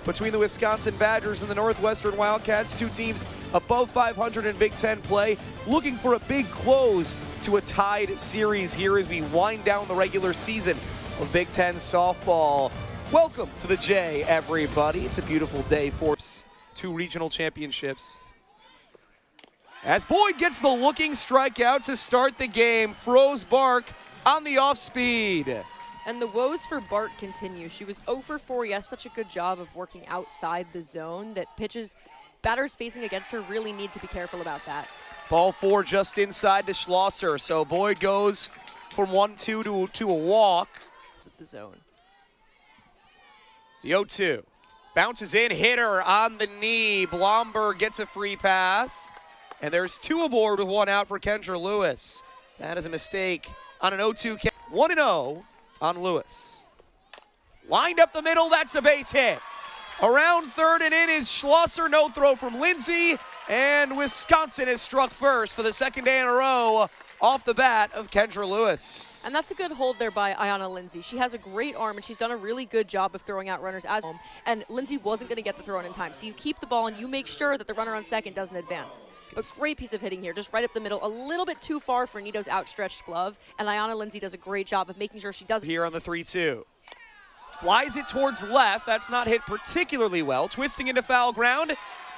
between the Wisconsin Badgers and the Northwestern Wildcats, two teams above 500 in Big Ten play, looking for a big close to a tied series here as we wind down the regular season of Big Ten softball. Welcome to the J, everybody. It's a beautiful day for two regional championships. As Boyd gets the looking strikeout to start the game, froze Bark on the off speed. And the woes for Bart continue. She was 0 for 4. Yes, such a good job of working outside the zone that batters facing against her really need to be careful about that. Ball 4 just inside to Schlosser. So Boyd goes from 1-2 to a walk. At the zone. The 0-2. Bounces in, hitter on the knee. Blomberg gets a free pass. And there's 2 aboard with 1 out for Kendra Lewis. That is a mistake on an 0-2. 1-0 on Lewis. Lined up the middle, that's a base hit. Around third and in is Schlosser, no throw from Lindsay. And Wisconsin is struck first for the second day in a row off the bat of Kendra Lewis. And that's a good hold there by Ayanna Lindsay. She has a great arm, and she's done a really good job of throwing out runners as home. And Lindsay wasn't going to get the throw in time. So you keep the ball and you make sure that the runner on second doesn't advance. But great piece of hitting here, just right up the middle, a little bit too far for Nito's outstretched glove. And Ayanna Lindsay does a great job of making sure she does. Here on the 3-2. Flies it towards left. That's not hit particularly well. Twisting into foul ground.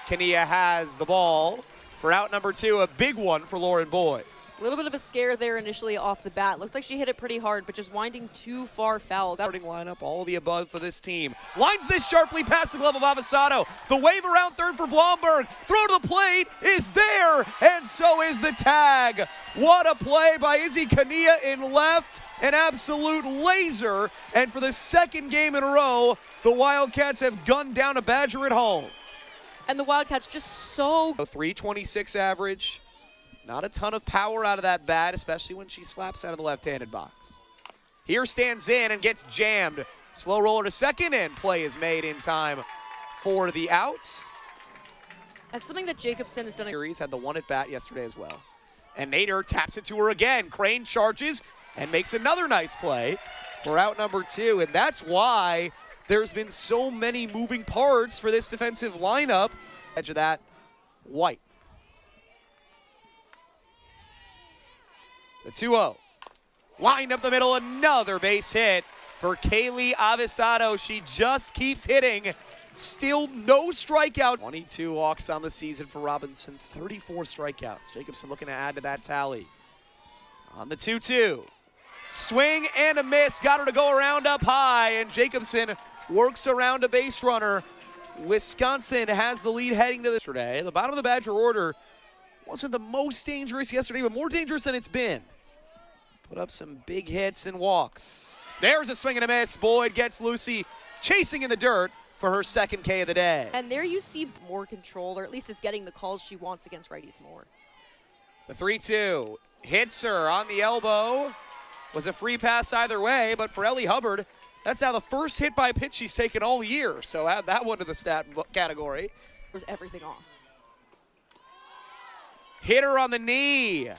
Kania has the ball for out number 2, a big one for Lauren Boyd. A little bit of a scare there initially off the bat. Looked like she hit it pretty hard, but just winding too far foul. Starting lineup, all of the above for this team. Lines this sharply past the glove of Avasado. The wave around third for Blomberg. Throw to the plate is there, and so is the tag. What a play by Izzy Kania in left. An absolute laser. And for the second game in a row, the Wildcats have gunned down a Badger at home. And the Wildcats just so... 326 average. Not a ton of power out of that bat, especially when she slaps out of the left-handed box. Here stands in and gets jammed. Slow roller to second, and play is made in time for the outs. That's something that Jacobson has done. Series had the one at bat yesterday as well. And Nader taps it to her again. Crane charges and makes another nice play for out number 2. And that's why there's been so many moving parts for this defensive lineup. Edge of that, White. The 2-0. Lined up the middle, another base hit for Kaylee Avasado. She just keeps hitting. Still no strikeout. 22 walks on the season for Robinson, 34 strikeouts. Jacobson looking to add to that tally. On the 2-2. Swing and a miss. Got her to go around up high, and Jacobson works around a base runner. Wisconsin has the lead heading to this today. The bottom of the Badger order wasn't the most dangerous yesterday, but more dangerous than it's been. Put up some big hits and walks. There's a swing and a miss. Boyd gets Lucy chasing in the dirt for her second K of the day. And there you see more control, or at least is getting the calls she wants against righties more. The 3-2 hits her on the elbow. Was a free pass either way, but for Ellie Hubbard, that's now the first hit by pitch she's taken all year. So add that one to the stat category. There's everything off. Hit her on the knee.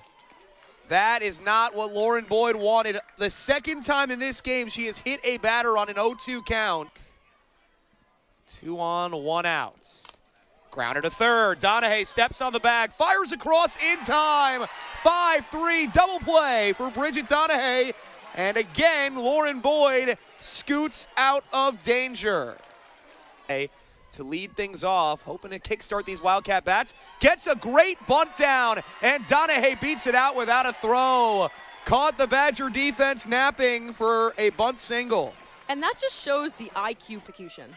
That is not what Lauren Boyd wanted. The second time in this game she has hit a batter on an 0-2 count. 2 on, 1 out. Grounder to third. Donahue steps on the bag, fires across in time. 5-3 double play for Bridget Donahue. And again, Lauren Boyd scoots out of danger. To lead things off, hoping to kickstart these Wildcat bats. Gets a great bunt down, and Donahue beats it out without a throw. Caught the Badger defense napping for a bunt single. And that just shows the IQ execution.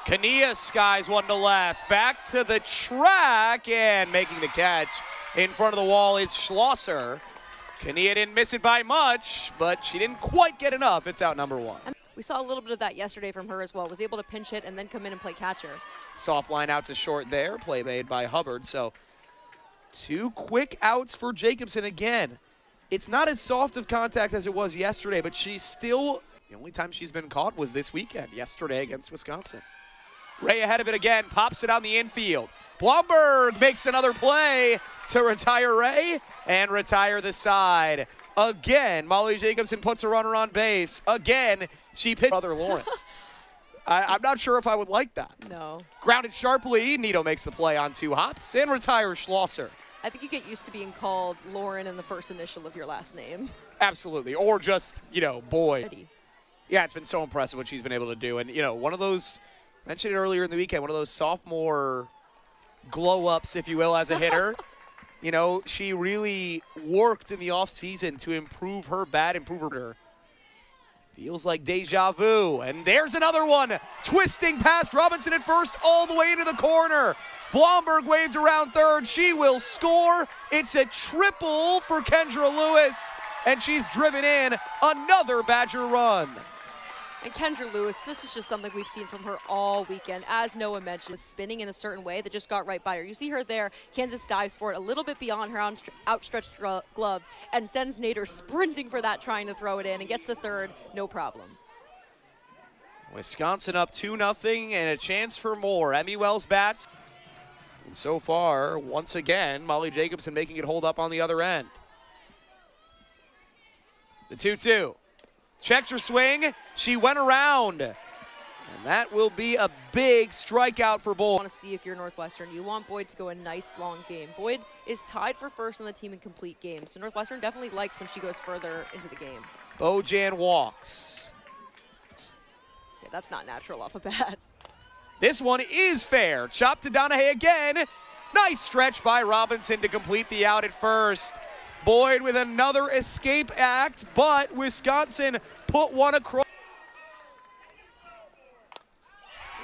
Kania skies one to left. Back to the track, and making the catch in front of the wall is Schlosser. Kania didn't miss it by much, but she didn't quite get enough. It's out number 1. We saw a little bit of that yesterday from her as well. Was able to pinch hit and then come in and play catcher. Soft line out to short there. Play made by Hubbard. So 2 quick outs for Jacobson again. It's not as soft of contact as it was yesterday, but she's still, the only time she's been caught was this weekend, yesterday against Wisconsin. Ray ahead of it again, pops it on the infield. Blomberg makes another play to retire Ray and retire the side. Again, Molly Jacobson puts a runner on base. Again, she pitched Brother Lawrence. I'm not sure if I would like that. No. Grounded sharply, Nito makes the play on 2 hops and retires Schlosser. I think you get used to being called Lauren in the first initial of your last name. Absolutely, or just, Boyd. Ready. Yeah, it's been so impressive what she's been able to do. And, one of those, I mentioned it earlier in the weekend, one of those sophomore glow-ups, if you will, as a hitter. She really worked in the offseason to improve her bat, improve her. Feels like deja vu. And there's another one. Twisting past Robinson at first, all the way into the corner. Blomberg waved around third. She will score. It's a triple for Kendra Lewis. And she's driven in another Badger run. And Kendra Lewis, this is just something we've seen from her all weekend. As Noah mentioned, was spinning in a certain way that just got right by her. You see her there. Kansas dives for it a little bit beyond her outstretched glove and sends Nader sprinting for that, trying to throw it in, and gets to third, no problem. Wisconsin up 2-0 and a chance for more. Emmy Wells bats. And so far, once again, Molly Jacobson making it hold up on the other end. The 2-2. Checks her swing. She went around. And that will be a big strikeout for Boyd. You want to see if you're Northwestern. You want Boyd to go a nice long game. Boyd is tied for first on the team in complete games. So Northwestern definitely likes when she goes further into the game. Bojan walks. Yeah, that's not natural off a bat. This one is fair. Chop to Donahue again. Nice stretch by Robinson to complete the out at first. Boyd with another escape act, but Wisconsin put one across.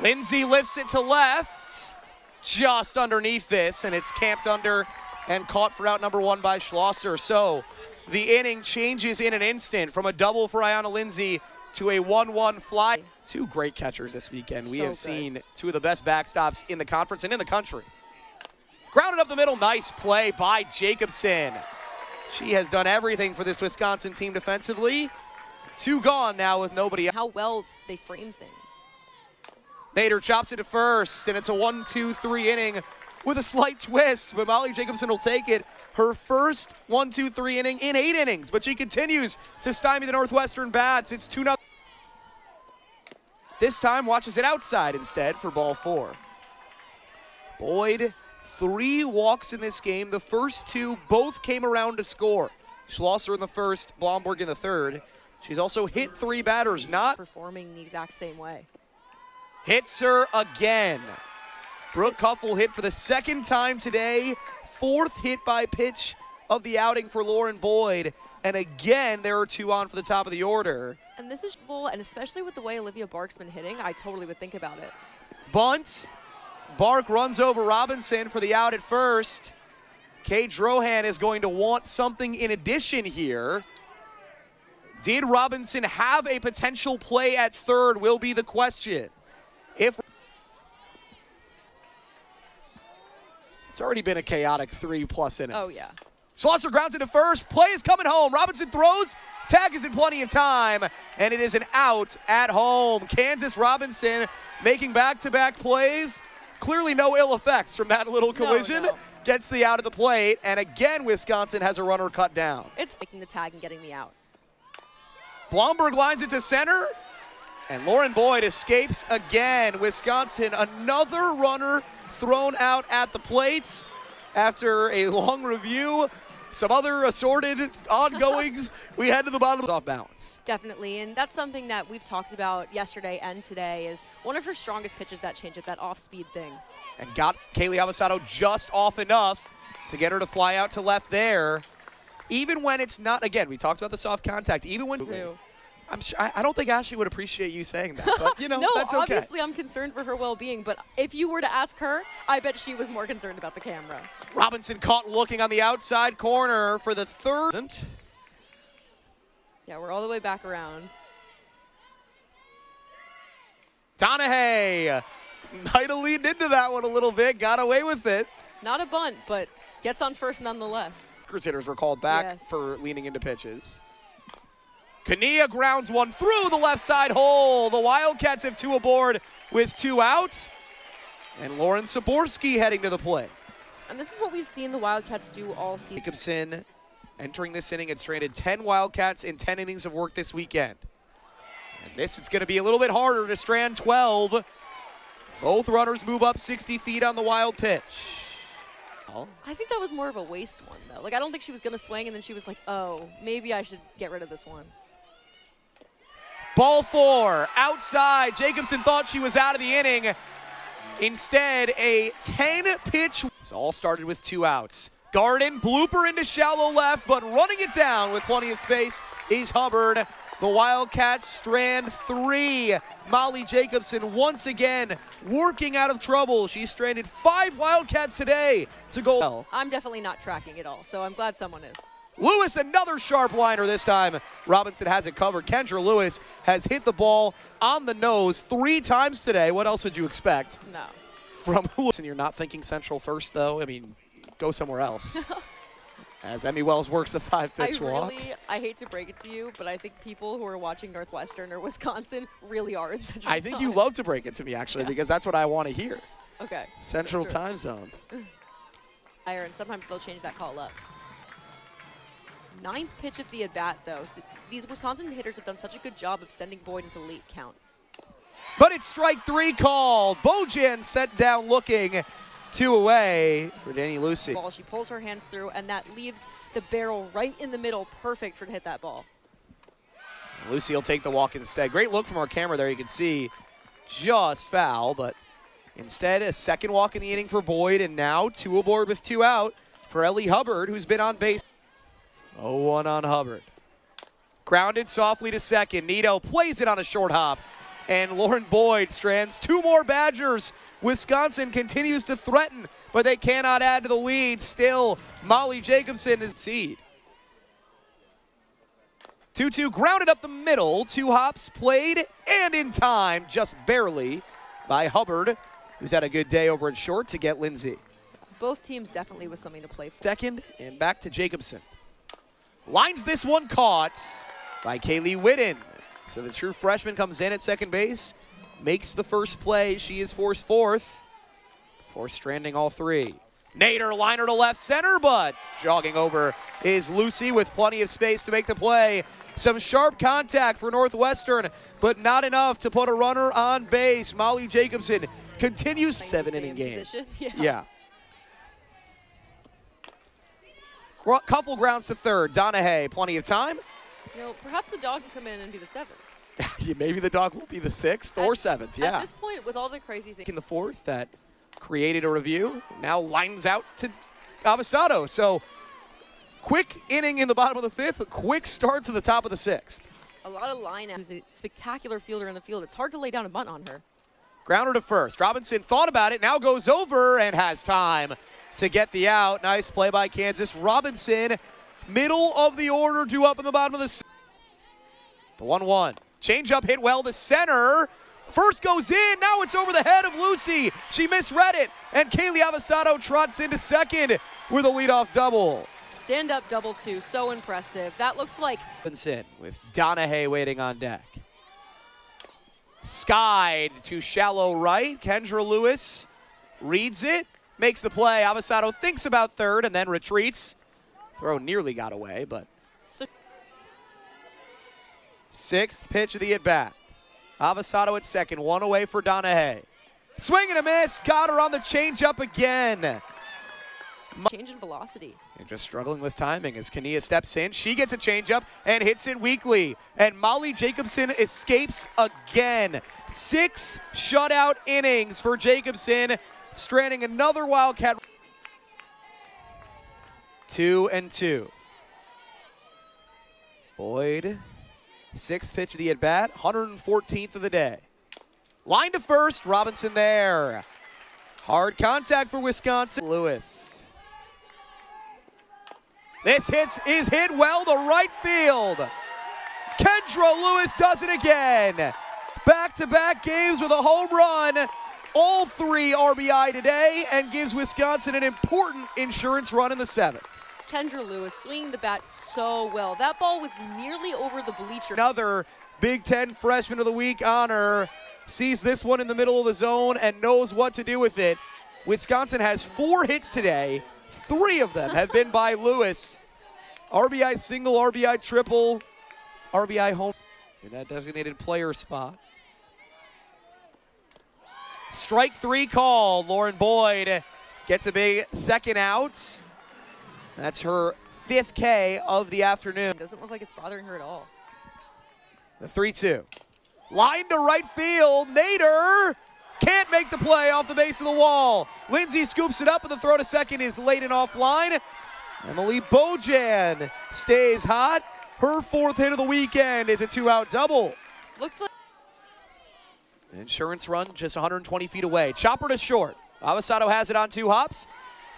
Lindsay lifts it to left, just underneath this, and it's camped under and caught for out number 1 by Schlosser. So the inning changes in an instant from a double for Ayanna Lindsay to a 1-1 fly. 2 great catchers this weekend. We have seen 2 of the best backstops in the conference and in the country. Grounded up the middle, nice play by Jacobson. She has done everything for this Wisconsin team defensively. 2 gone now with nobody. How well they frame things. Nader chops it to first, and it's a 1-2-3 inning with a slight twist, but Molly Jacobson will take it. Her first 1-2-3 inning in 8 innings, but she continues to stymie the Northwestern bats. It's 2-0. This time watches it outside instead for ball 4. Boyd, 3 walks in this game. The first 2 both came around to score. Schlosser in the first, Blomberg in the third. She's also hit 3 batters, not performing the exact same way. Hits her again. Brooke Kuffel hit for the 2nd time today. 4th hit by pitch of the outing for Lauren Boyd. And again, there are 2 on for the top of the order. And this is full, and especially with the way Olivia Bark's been hitting, I totally would think about it. Bunt. Bark runs over Robinson for the out at first. Kate Drohan is going to want something in addition here. Did Robinson have a potential play at third will be the question. If it's already been a chaotic 3+ innings. Oh, yeah. Schlosser grounds into first. Play is coming home. Robinson throws. Tag is in plenty of time. And it is an out at home. Kansas Robinson making back-to-back plays. Clearly no ill effects from that little collision. No. Gets the out of the plate. And again, Wisconsin has a runner cut down. It's making the tag and getting the out. Blomberg lines it to center. And Lauren Boyd escapes again. Wisconsin, another runner thrown out at the plates. After a long review, some other assorted ongoings, we head to the bottom off balance. Definitely, and that's something that we've talked about yesterday and today is one of her strongest pitches, that changeup, that off-speed thing. And got Kaylee Avasado just off enough to get her to fly out to left there. Even when it's not, again, we talked about the soft contact, even when... I don't think Ashley would appreciate you saying that, but no, that's okay. Obviously I'm concerned for her well-being, but if you were to ask her, I bet she was more concerned about the camera. Robinson caught looking on the outside corner for the third. Yeah, we're all the way back around. Donahue might have leaned into that one a little bit, got away with it. Not a bunt, but gets on first nonetheless. Hitters were called back for leaning into pitches. Kania grounds one through the left side hole. The Wildcats have 2 aboard with 2 outs. And Lauren Saborski heading to the plate. And this is what we've seen the Wildcats do all season. Jacobson entering this inning had stranded 10 Wildcats in 10 innings of work this weekend. And this is going to be a little bit harder to strand 12. Both runners move up 60 feet on the wild pitch. I think that was more of a waste one, though. Like, I don't think she was going to swing, and then she was like, oh, maybe I should get rid of this one. Ball 4, outside. Jacobson thought she was out of the inning. Instead, a 10-pitch. It's all started with 2 outs. Garden, blooper into shallow left, but running it down with plenty of space is Hubbard. The Wildcats strand 3. Molly Jacobson once again working out of trouble. She stranded 5 Wildcats today to go. I'm definitely not tracking it all, so I'm glad someone is. Lewis, another sharp liner this time. Robinson has it covered. Kendra Lewis has hit the ball on the nose 3 times today. What else would you expect? No. From Lewis. And you're not thinking Central first, though? I mean, go somewhere else. As Emmy Wells works a 5-pitch walk. I hate to break it to you, but I think people who are watching Northwestern or Wisconsin really are in Central I think you love to break it to me, actually, because that's what I want to hear. Okay. Central time zone. And sometimes they'll change that call up. 9th pitch of the at-bat, though. These Wisconsin hitters have done such a good job of sending Boyd into late counts. But it's strike 3 called. Bojan set down looking. 2 away for Danny Lucy. She pulls her hands through, and that leaves the barrel right in the middle, perfect for to hit that ball. Lucy will take the walk instead. Great look from our camera there. You can see just foul, but instead a second walk in the inning for Boyd, and now 2 aboard with 2 out for Ellie Hubbard, who's been on base. 0-1 on Hubbard. Grounded softly to second. Nito plays it on a short hop, and Lauren Boyd strands 2 more Badgers. Wisconsin continues to threaten, but they cannot add to the lead. Still, Molly Jacobson is seed. 2-2 grounded up the middle. 2 hops played and in time, just barely, by Hubbard, who's had a good day over at short to get Lindsay. Both teams definitely with something to play for. Second, and back to Jacobson. Lines this one caught by Kaylee Whitten. So the true freshman comes in at second base, makes the first play. She is forced fourth for stranding all 3. Nader, liner to left center, but jogging over is Lucy with plenty of space to make the play. Some sharp contact for Northwestern, but not enough to put a runner on base. Molly Jacobson continues 7-inning game. Yeah. Couple grounds to third. Donahue, plenty of time. You know, perhaps the dog can come in and be the 7th. Maybe the dog will be the 6th or 7th, yeah. At this point, with all the crazy things. In the 4th, that created a review, now lines out to Avasado. So, quick inning in the bottom of the 5th, a quick start to the top of the 6th. A lot of line out. Who's a spectacular fielder in the field. It's hard to lay down a bunt on her. Grounder to first. Robinson thought about it, now goes over and has time to get the out. Nice play by Kansas. Robinson, middle of the order, due up in the bottom of the 6th. The 1-1. Changeup hit well to center. First goes in. Now it's over the head of Lucy. She misread it. And Kaylee Avasado trots into second with a leadoff double. Stand-up double, too. So impressive. That looked like... Robinson with Donahue waiting on deck. Skied to shallow right. Kendra Lewis reads it. Makes the play. Avasado thinks about third and then retreats. Throw nearly got away, but... 6th pitch of the at-bat. Avasado at second, 1 away for Donahue. Swing and a miss, got her on the changeup again. Change in velocity. And just struggling with timing as Kania steps in. She gets a changeup and hits it weakly. And Molly Jacobson escapes again. 6 shutout innings for Jacobson, stranding another Wildcat. 2-2. Boyd. 6th pitch of the at-bat, 114th of the day. Line to first, Robinson there. Hard contact for Wisconsin. Lewis. This is hit well to right field. Kendra Lewis does it again. Back-to-back games with a home run. All 3 RBI today and gives Wisconsin an important insurance run in the 7th. Kendra Lewis swinging the bat so well. That ball was nearly over the bleacher. Another Big Ten Freshman of the Week honor. Sees this one in the middle of the zone and knows what to do with it. Wisconsin has 4 hits today. 3 of them have been by Lewis. RBI single, RBI triple, RBI home. in that designated player spot. Strike 3 call. Lauren Boyd gets a big second out. That's her 5th K of the afternoon. Doesn't look like it's bothering her at all. The 3-2. Line to right field. Nader can't make the play off the base of the wall. Lindsay scoops it up, and the throw to second is late and offline. Emily Bojan stays hot. Her 4th hit of the weekend is a 2-out double. Looks like An insurance run just 120 feet away. Chopper to short. Avasado has it on 2 hops.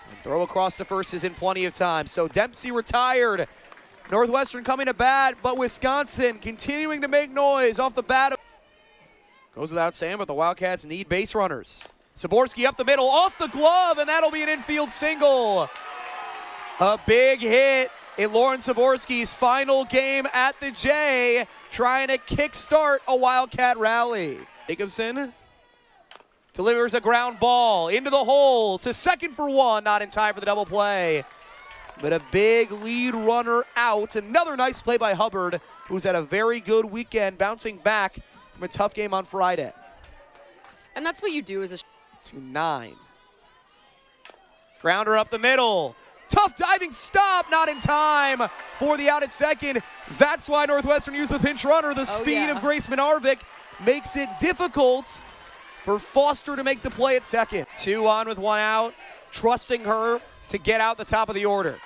And throw across to first is in plenty of time. So Dempsey retired. Northwestern coming to bat, but Wisconsin continuing to make noise off the bat. Goes without saying, but the Wildcats need base runners. Saborski up the middle, off the glove, and that'll be an infield single. A big hit in Lauren Saborski's final game at the J, trying to kickstart a Wildcat rally. Jacobson delivers a ground ball into the hole to second for 1, not in time for the double play. But a big lead runner out. Another nice play by Hubbard, who's had a very good weekend, bouncing back from a tough game on Friday. and that's what you do as a 2-9. Grounder up the middle. Tough diving stop, not in time for the out at second. That's why Northwestern used the pinch runner. The speed of Grace Minarvik makes it difficult for Foster to make the play at second. 2 on with 1 out, trusting her to get out the top of the order.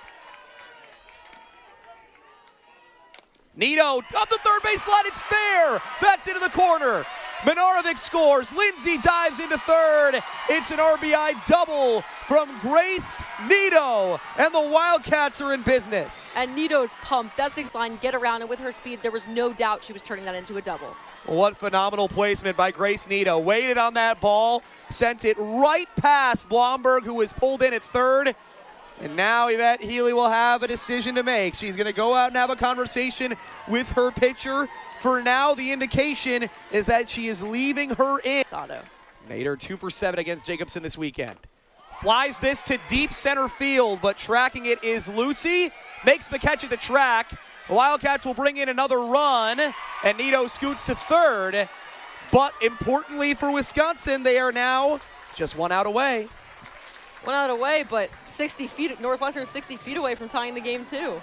Nito up the third base line, it's fair. That's into the corner. Minarovic scores. Lindsay dives into third. It's an RBI double from Grace Nito, and the Wildcats are in business. And Nito's pumped. That 6th line, get around, and with her speed, there was no doubt she was turning that into a double. What phenomenal placement by Grace Nito. Waited on that ball, sent it right past Blomberg, who was pulled in at third. And now Yvette Healy will have a decision to make. She's going to go out and have a conversation with her pitcher. For now, the indication is that she is leaving her in. Nader 2 for 7 against Jacobson this weekend. Flies this to deep center field, but tracking it is Lucy. Makes the catch at the track. The Wildcats will bring in another run, and Nito scoots to third. But importantly for Wisconsin, they are now just 1 out away. 1 out away, but 60 feet, Northwestern 60 feet away from tying the game too.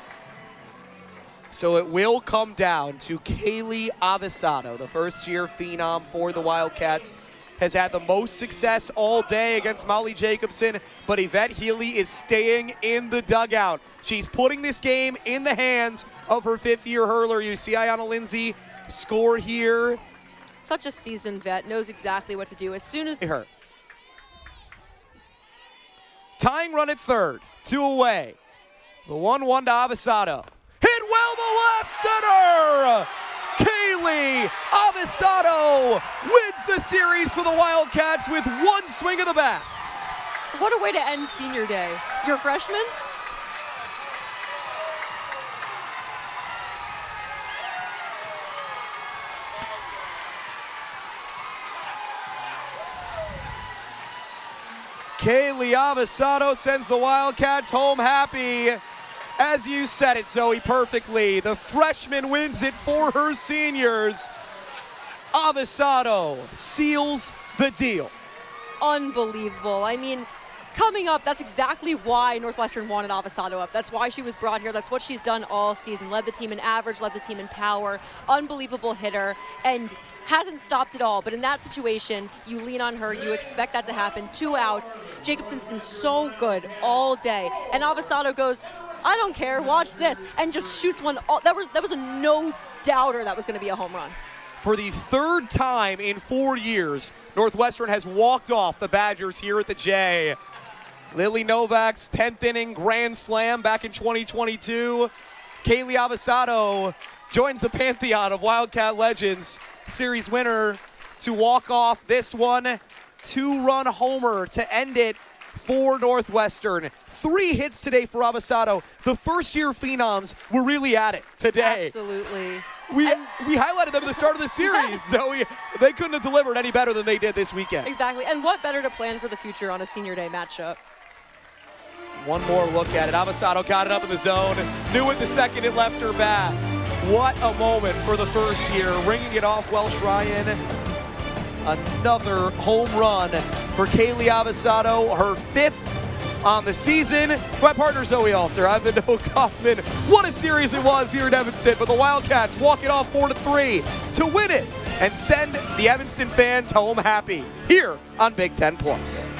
So it will come down to Kaylee Avasado, the first-year phenom for the Wildcats. Has had the most success all day against Molly Jacobson, but Yvette Healy is staying in the dugout. She's putting this game in the hands of her 5th-year hurler. You see Ayanna Lindsay score here. Such a seasoned vet, knows exactly what to do as soon as her. Tying run at third, 2 away. The 1-1 to Avasado. Hit well to left center! Kaylee Avasado wins the series for the Wildcats with 1 swing of the bats. What a way to end senior day. You're a freshman? Kaylee Avasado sends the Wildcats home happy. As you said it, Zoe, perfectly. The freshman wins it for her seniors. Avasado seals the deal. Unbelievable. I mean, coming up, that's exactly why Northwestern wanted Avasado up. That's why she was brought here. That's what she's done all season. Led the team in average, led the team in power. Unbelievable hitter, and hasn't stopped at all. But in that situation, you lean on her. You expect that to happen. 2 outs. Jacobson's been so good all day. And Avasado goes, I don't care, watch this, and just shoots one. That was a no-doubter that was going to be a home run. For the 3rd time in 4 years, Northwestern has walked off the Badgers here at the J. Lily Novak's 10th inning grand slam back in 2022. Kaylee Avasado joins the pantheon of Wildcat legends. Series winner to walk off this one. 2-run homer to end it for Northwestern. 3 hits today for Avasado. The first-year phenoms were really at it today. Absolutely. We highlighted them at the start of the series, so they couldn't have delivered any better than they did this weekend. Exactly, and what better to plan for the future on a senior day matchup? One more look at it. Avasado got it up in the zone. Knew it the second it left her bat. What a moment for the first year, ringing it off Welsh Ryan. Another home run for Kaylee Avasado, her 5th on the season. My partner Zoe Alter, I've been Noah Kaufman. What a series it was here in Evanston, but the Wildcats walk it off 4-3 to win it and send the Evanston fans home happy here on Big Ten Plus.